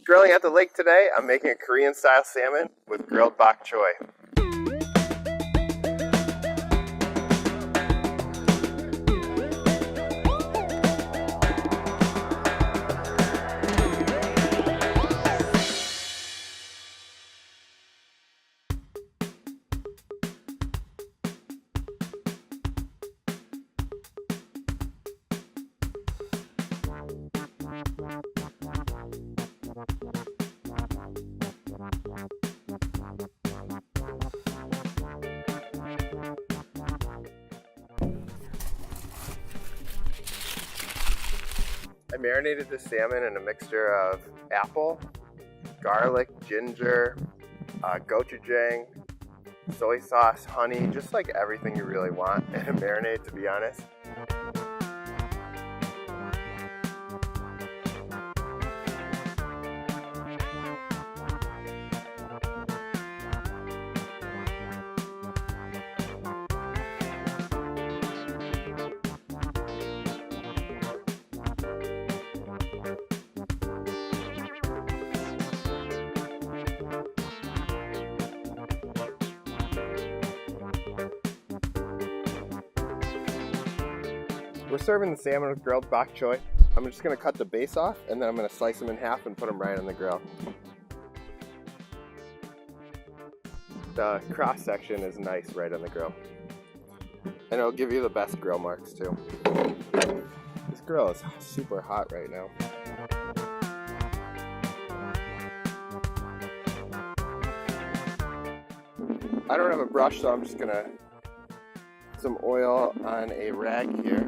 Grilling at the lake today, I'm making a Korean style salmon with grilled bok choy. I marinated the salmon in a mixture of apple, garlic, ginger, gochujang, soy sauce, honey, just like everything you really want in a marinade, to be honest. We're serving the salmon with grilled bok choy. I'm just going to cut the base off and then I'm going to slice them in half and put them right on the grill. The cross section is nice right on the grill. And it'll give you the best grill marks too. This grill is super hot right now. I don't have a brush, so I'm just going to put some oil on a rag here.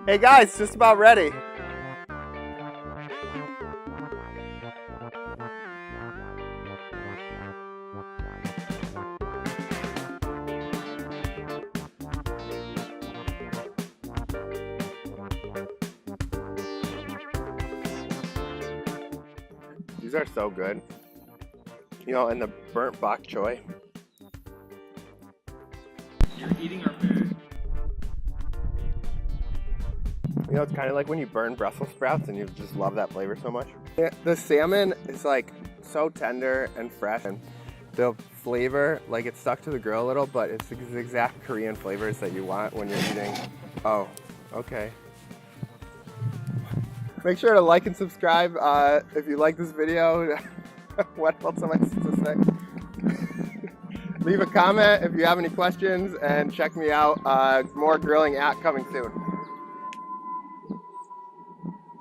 Hey guys, it's just about ready. These are so good. You know, and the burnt bok choy. You're eating our food. You know, it's kind of like when you burn Brussels sprouts and you just love that flavor so much. Yeah, the salmon is like so tender and fresh, and the flavor, like it's stuck to the grill a little, but it's the exact Korean flavors that you want when you're eating. Oh, okay. Make sure to like and subscribe if you like this video. What else am I supposed to say? Leave a comment if you have any questions, and check me out. More grilling coming soon.